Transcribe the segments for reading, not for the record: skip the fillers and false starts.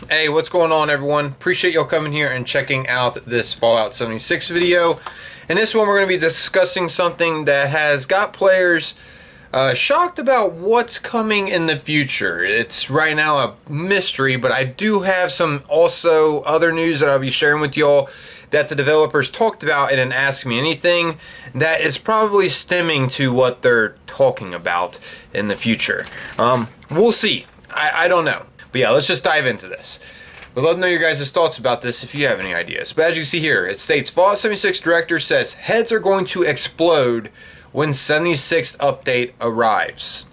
Hey, what's going on, everyone? Appreciate y'all coming here and checking out this Fallout 76 video. In this one, we're going to be discussing something that has got players shocked about what's coming in the future. It's right now a mystery, but I do have some also other news that I'll be sharing with y'all that the developers talked about in an Ask Me Anything that is probably stemming to what they're talking about in the future. We'll see. I don't know. But yeah, let's just dive into this. We'd love to know your guys' thoughts about this if you have any ideas. But as you see here, it states, Fallout 76 director says heads are going to explode when 76th update arrives.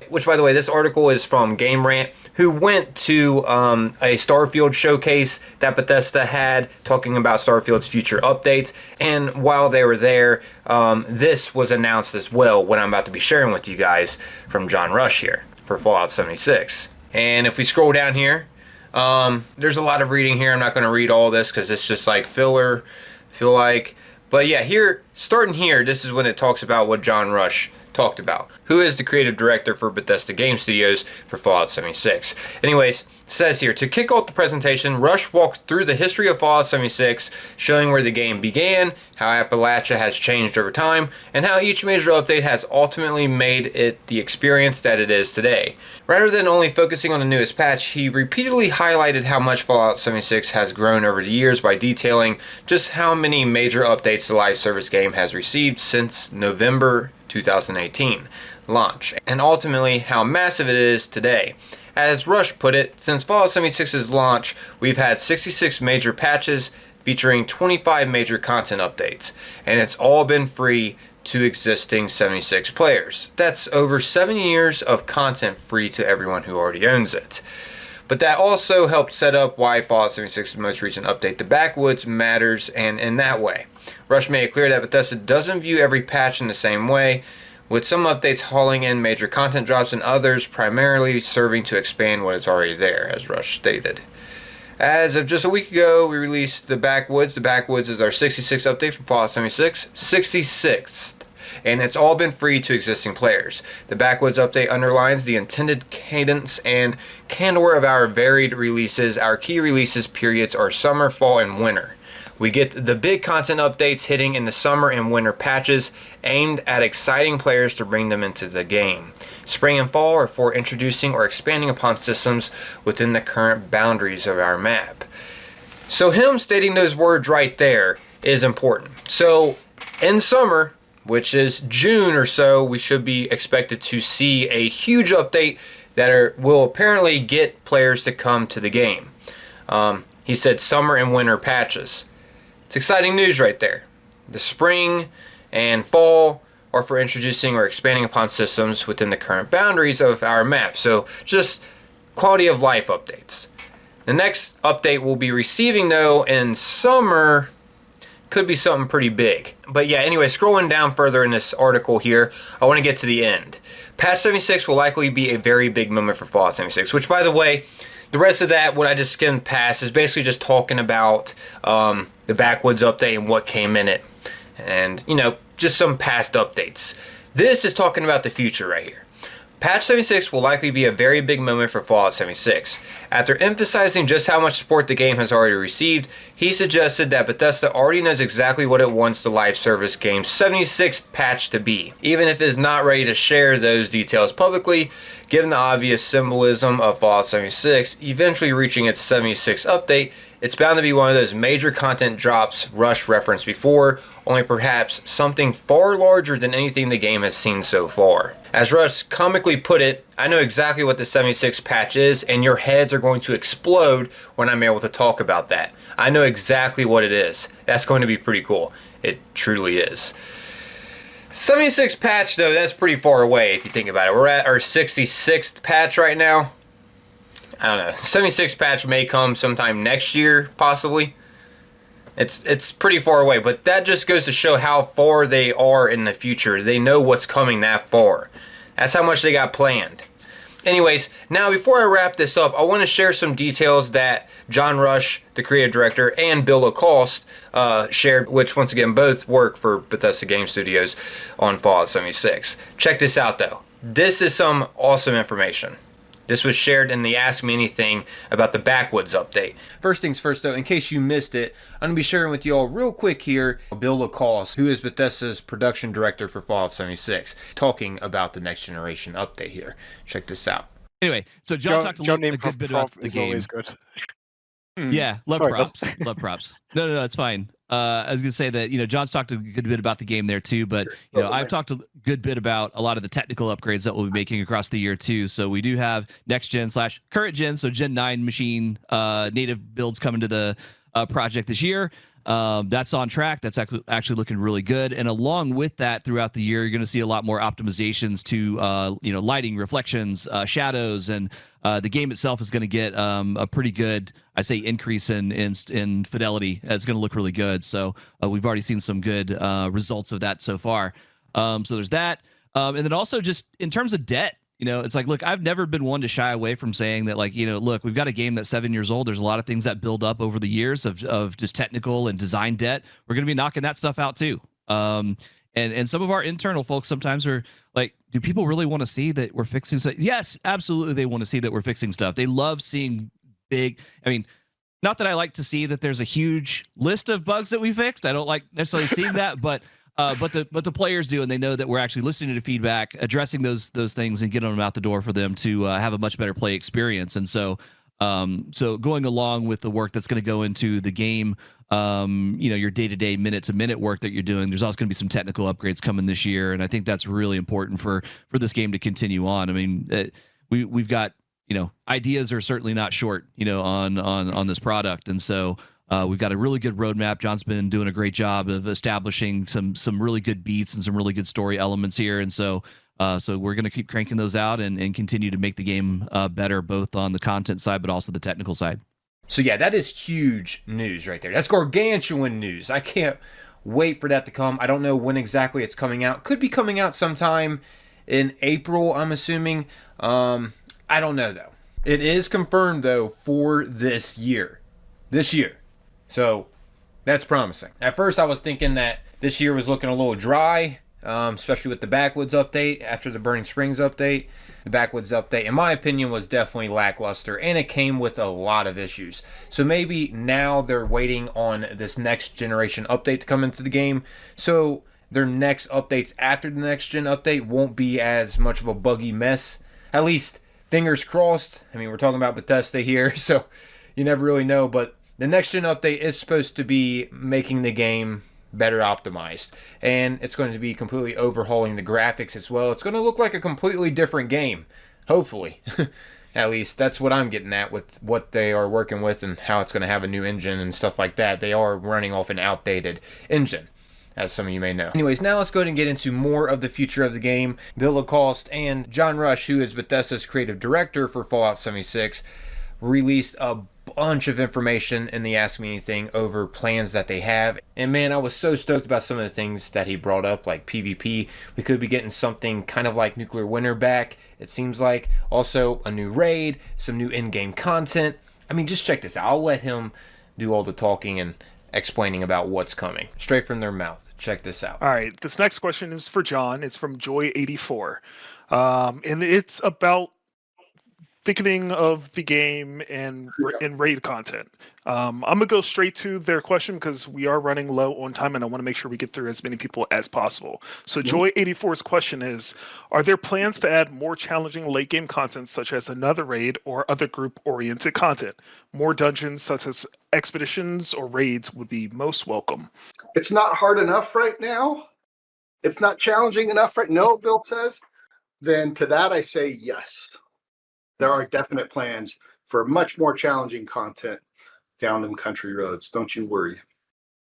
Which, by the way, this article is from Game Rant, who went to a Starfield showcase that Bethesda had talking about Starfield's future updates. And while they were there, this was announced as well, what I'm about to be sharing with you guys from John Rush here for Fallout 76. And if we scroll down here, there's a lot of reading here. I'm not going to read all this because it's just like filler, I feel like. But yeah, here, starting here, this is when it talks about what John Rush talked about, who is the creative director for Bethesda Game Studios for Fallout 76. Anyways, it says here, to kick off the presentation, Rush walked through the history of Fallout 76, showing where the game began, how Appalachia has changed over time, and how each major update has ultimately made it the experience that it is today. Rather than only focusing on the newest patch, he repeatedly highlighted how much Fallout 76 has grown over the years by detailing just how many major updates the live service game has received since November 2018 launch, and ultimately how massive it is today. As Rush put it, since Fallout 76's launch, we've had 66 major patches featuring 25 major content updates, and it's all been free to existing 76 players. That's over 7 years of content free to everyone who already owns it. But that also helped set up why Fallout 76's most recent update, The Backwoods, matters, and in that way. Rush made it clear that Bethesda doesn't view every patch in the same way, with some updates hauling in major content drops and others primarily serving to expand what is already there, as Rush stated. As of just a week ago, we released The Backwoods. The Backwoods is our 66th update from Fallout 76. 66th. And it's all been free to existing players. The Backwoods update underlines the intended cadence and candor of our varied releases. Our key releases periods are summer, fall, and winter. We get the big content updates hitting in the summer and winter patches aimed at exciting players to bring them into the game. Spring and fall are for introducing or expanding upon systems within the current boundaries of our map. So him stating those words right there is important. So in summer, which is June or so, we should be expected to see a huge update that will apparently get players to come to the game. He said summer and winter patches. It's exciting news right there. The spring and fall are for introducing or expanding upon systems within the current boundaries of our map. So just quality of life updates. The next update we'll be receiving though in summer could be something pretty big. But yeah, anyway, scrolling down further in this article here, I want to get to the end. Patch 76 will likely be a very big moment for Fallout 76, which, by the way, the rest of that, what I just skimmed past, is basically just talking about the Backwoods update and what came in it. And, you know, just some past updates. This is talking about the future right here. Patch 76 will likely be a very big moment for Fallout 76. After emphasizing just how much support the game has already received, he suggested that Bethesda already knows exactly what it wants the live service game's 76th patch to be, even if it is not ready to share those details publicly. Given the obvious symbolism of Fallout 76 eventually reaching its 76th update, it's bound to be one of those major content drops Rush referenced before, only perhaps something far larger than anything the game has seen so far. As Rush comically put it, I know exactly what the 76 patch is, and your heads are going to explode when I'm able to talk about that. I know exactly what it is. That's going to be pretty cool. It truly is. 76 patch though, that's pretty far away if you think about it. We're at our 66th patch right now. I don't know. 76 patch may come sometime next year, possibly. It's pretty far away, but that just goes to show how far they are in the future. They know what's coming that far. That's how much they got planned. Anyways, now before I wrap this up, I want to share some details that John Rush, the creative director, and Bill Lacoste shared, which once again both work for Bethesda Game Studios on Fallout 76. Check this out though. This is some awesome information. This was shared in the Ask Me Anything about the Backwoods update. First things first, though, in case you missed it, I'm going to be sharing with you all real quick here Bill Lacoste, who is Bethesda's production director for Fallout 76, talking about the next generation update here. Check this out. Anyway, so John talked a good bit about the game. Always good. Yeah, love props. Love props. No, it's fine. I was going to say that, John's talked a good bit about the game there too, but, I've talked a good bit about a lot of the technical upgrades that we'll be making across the year too. So we do have next gen / current gen, so Gen 9 machine native builds coming to the project this year. That's on track. That's actually looking really good. And along with that, throughout the year, you're going to see a lot more optimizations to, lighting, reflections, shadows, and the game itself is going to get a pretty good, I say, increase in fidelity. It's going to look really good. So we've already seen some good results of that so far. So there's that. And then also just in terms of debt, it's like, look, I've never been one to shy away from saying that, like, look, we've got a game that's 7 years old. There's a lot of things that build up over the years of just technical and design debt. We're going to be knocking that stuff out too. And some of our internal folks sometimes are like, do people really want to see that we're fixing stuff? Yes, absolutely. They want to see that we're fixing stuff. They love seeing big, not that I like to see that there's a huge list of bugs that we fixed. I don't like necessarily seeing that, but the players do, and they know that we're actually listening to feedback, addressing those things, and getting them out the door for them to have a much better play experience. And so going along with the work that's going to go into the game, your day-to-day, minute-to-minute work that you're doing, there's also going to be some technical upgrades coming this year, and I think that's really important for this game to continue on. We've got ideas are certainly not short, on this product, and so. We've got a really good roadmap. John's been doing a great job of establishing some really good beats and some really good story elements here. And so we're going to keep cranking those out and continue to make the game better, both on the content side, but also the technical side. So yeah, that is huge news right there. That's gargantuan news. I can't wait for that to come. I don't know when exactly it's coming out. Could be coming out sometime in April, I'm assuming. I don't know, though. It is confirmed, though, for this year. So that's promising. At first, I was thinking that this year was looking a little dry, especially with the Backwoods update after the Burning Springs update. The Backwoods update, in my opinion, was definitely lackluster, and it came with a lot of issues. So maybe now they're waiting on this next generation update to come into the game, so their next updates after the next gen update won't be as much of a buggy mess. At least, fingers crossed. We're talking about Bethesda here, so you never really know, but the next gen update is supposed to be making the game better optimized, and it's going to be completely overhauling the graphics as well. It's going to look like a completely different game, hopefully. At least that's what I'm getting at with what they are working with and how it's going to have a new engine and stuff like that. They are running off an outdated engine, as some of you may know. Anyways, now let's go ahead and get into more of the future of the game. Bill Lacoste and John Rush, who is Bethesda's creative director for Fallout 76, released a bunch of information in the Ask Me Anything over plans that they have. And man, I was so stoked about some of the things that he brought up, like PvP. We could be getting something kind of like Nuclear Winter back, it seems like. Also, a new raid, some new in-game content. Just check this out. I'll let him do all the talking and explaining about what's coming. Straight from their mouth. Check this out. All right, this next question is for John. It's from Joy84. And it's about thickening of the game and raid content. I'm gonna go straight to their question because we are running low on time and I want to make sure we get through as many people as possible. So Joy84's question is, are there plans to add more challenging late game content such as another raid or other group oriented content? More dungeons such as expeditions or raids would be most welcome. It's not hard enough right now. It's not challenging enough right now, Bill says. Then to that I say yes. There are definite plans for much more challenging content down them country roads. Don't you worry.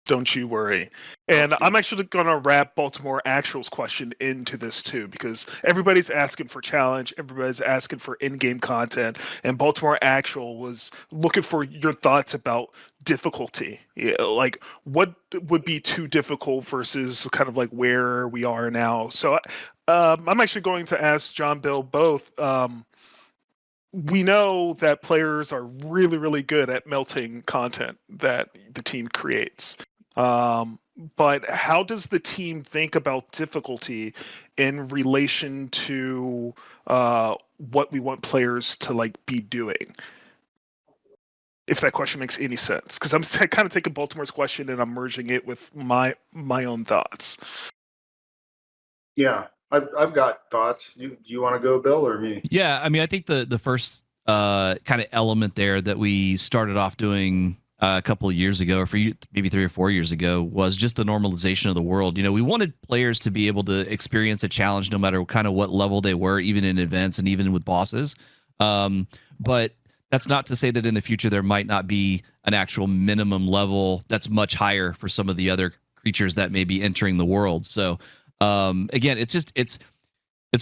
Don't you worry. And I'm actually going to wrap Baltimore Actual's question into this too, because everybody's asking for challenge, everybody's asking for in-game content, and Baltimore Actual was looking for your thoughts about difficulty. Like, what would be too difficult versus kind of like where we are now? So I'm actually going to ask John, Bill, both. We know that players are really, really good at melting content that the team creates. But how does the team think about difficulty in relation to what we want players to like be doing? If that question makes any sense, because I'm kind of taking Baltimore's question and I'm merging it with my own thoughts. Yeah, I've got thoughts. Do you want to go, Bill, or me? Yeah, I mean, I think the first kind of element there that we started off doing a couple of years ago, or maybe 3 or 4 years ago, was just the normalization of the world. You know, we wanted players to be able to experience a challenge no matter kind of what level they were, even in events and even with bosses. But that's not to say that in the future there might not be an actual minimum level that's much higher for some of the other creatures that may be entering the world. So again, it's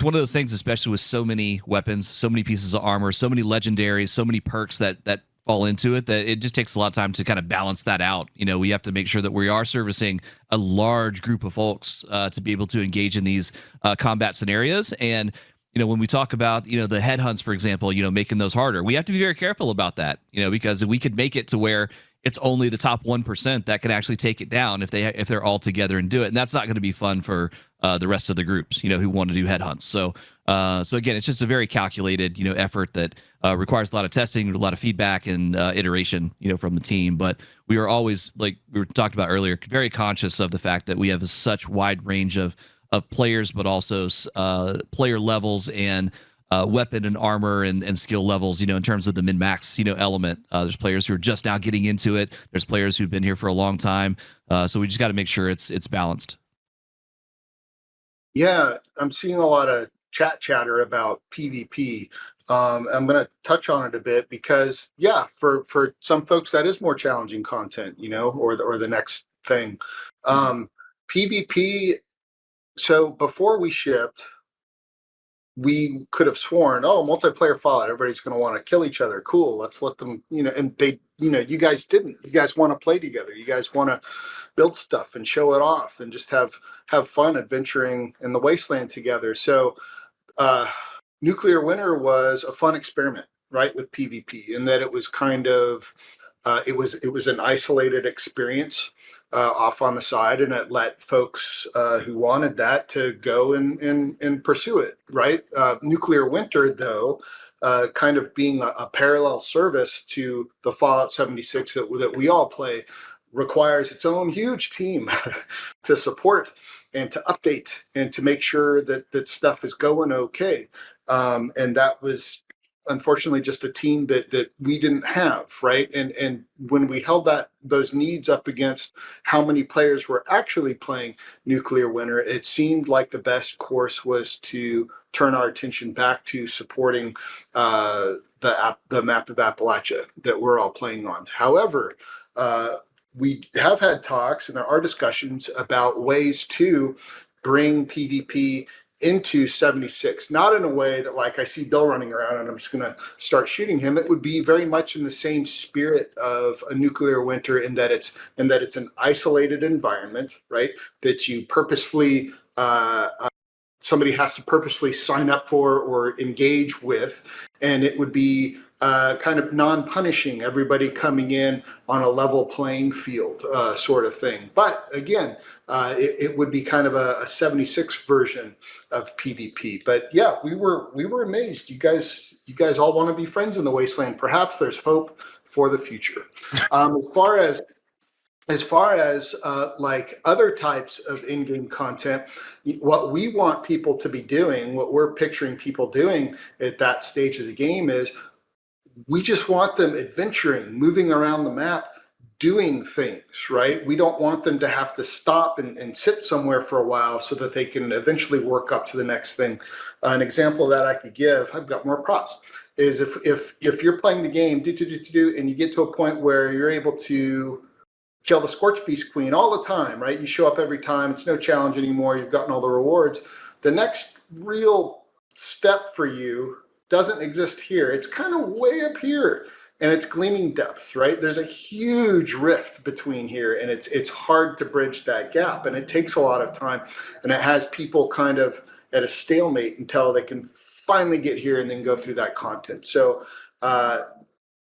one of those things, especially with so many weapons, so many pieces of armor, so many legendaries, so many perks that fall into it, that it just takes a lot of time to kind of balance that out. You know, we have to make sure that we are servicing a large group of folks to be able to engage in these combat scenarios. And you know, when we talk about, you know, the headhunts, for example, you know, making those harder, we have to be very careful about that, you know, because we could make it to where it's only the top 1% that can actually take it down if they're all together and do it. And that's not going to be fun for the rest of the groups, you know, who want to do headhunts. So again, it's just a very calculated, you know, effort that requires a lot of testing, a lot of feedback and iteration, you know, from the team. But we are always, like we were talked about earlier, very conscious of the fact that we have such wide range of players, but also player levels and weapon and armor and skill levels, you know, in terms of the min-max, you know, element. There's players who are just now getting into it. There's players who've been here for a long time. So we just got to make sure it's balanced. Yeah, I'm seeing a lot of chatter about PvP. I'm going to touch on it a bit because, yeah, for some folks that is more challenging content, you know, or the next thing. PvP. So before we shipped, we could have sworn, oh, multiplayer Fallout, everybody's going to want to kill each other. Cool, let's let them, you know. And they, you know, you guys didn't. You guys want to play together. You guys want to build stuff and show it off and just have fun adventuring in the wasteland together. So Nuclear Winter was a fun experiment, right, with PvP, in that it was kind of it was an isolated experience off on the side, and it let folks who wanted that to go and pursue it, right? Nuclear Winter, though, kind of being a parallel service to the Fallout 76 that we all play, requires its own huge team to support and to update and to make sure that stuff is going okay. And that was unfortunately just a team that we didn't have, right? And when we held those needs up against how many players were actually playing Nuclear Winter, it seemed like the best course was to turn our attention back to supporting the map of Appalachia that we're all playing on. However, we have had talks and there are discussions about ways to bring PvP into 76, not in a way that, like, I see Bill running around and I'm just going to start shooting him. It would be very much in the same spirit of a Nuclear Winter, in that it's an isolated environment, right? That you purposefully somebody has to purposefully sign up for or engage with, and it would be kind of non-punishing, everybody coming in on a level playing field sort of thing. But again, it would be kind of a 76 version of PvP. But yeah, we were amazed. You guys all want to be friends in the Wasteland. Perhaps there's hope for the future. As far as like other types of in-game content, what we want people to be doing, what we're picturing people doing at that stage of the game, is we just want them adventuring, moving around the map, doing things, right? We don't want them to have to stop and sit somewhere for a while so that they can eventually work up to the next thing. An example that I could give, I've got more props, is if you're playing the game, and you get to a point where you're able to kill the Scorch Beast Queen all the time, right? You show up every time. It's no challenge anymore. You've gotten all the rewards. The next real step for you doesn't exist here. It's kind of way up here, and it's Gleaming Depths, right? There's a huge rift between here, and it's hard to bridge that gap, and it takes a lot of time, and it has people kind of at a stalemate until they can finally get here and then go through that content. So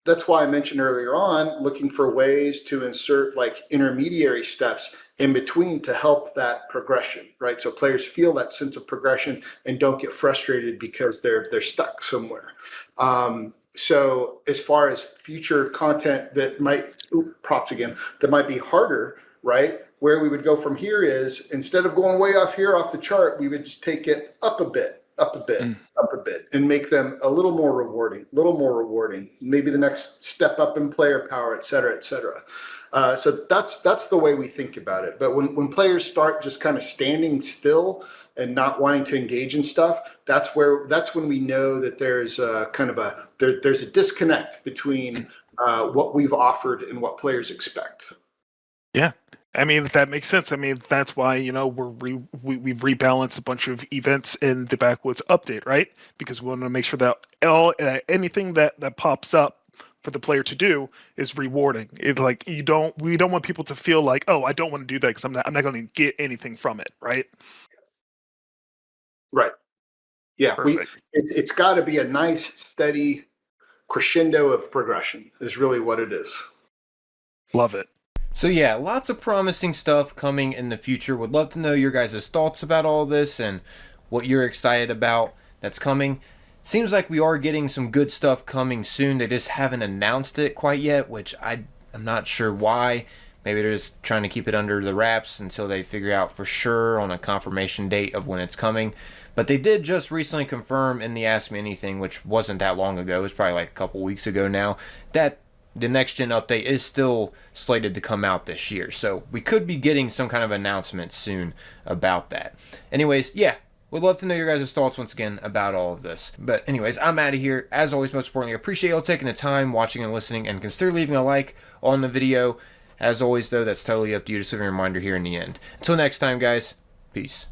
that's why I mentioned earlier on looking for ways to insert like intermediary steps in between to help that progression, right? So players feel that sense of progression and don't get frustrated because they're stuck somewhere. So as far as future content that might props again, that might be harder, right? Where we would go from here is instead of going way off here off the chart, we would just take it up a bit, up a bit, up a bit, and make them a little more rewarding, maybe the next step up in player power, et cetera, et cetera. So that's the way we think about it. But when players start just kind of standing still and not wanting to engage in stuff, that's when we know that there's there's a disconnect between what we've offered and what players expect. Yeah. I mean, that makes sense. I mean, that's why, we've rebalanced a bunch of events in the Backwoods update, right? Because we want to make sure that anything that pops up for the player to do is rewarding. It's like we don't want people to feel like, oh, I don't want to do that because I'm not going to get anything from it, right? Right. Yeah. It's got to be a nice, steady crescendo of progression is really what it is. Love it. So yeah, lots of promising stuff coming in the future. Would love to know your guys' thoughts about all this and what you're excited about that's coming. Seems like we are getting some good stuff coming soon. They just haven't announced it quite yet, which I'm not sure why. Maybe they're just trying to keep it under the wraps until they figure out for sure on a confirmation date of when it's coming. But they did just recently confirm in the Ask Me Anything, which wasn't that long ago, it was probably like a couple weeks ago now, that the next gen update is still slated to come out this year. So we could be getting some kind of announcement soon about that. Anyways, yeah, would love to know your guys' thoughts once again about all of this. But anyways, I'm out of here. As always, most importantly, I appreciate y'all taking the time, watching and listening, and consider leaving a like on the video. As always, though, that's totally up to you. Just a reminder here in the end. Until next time, guys, peace.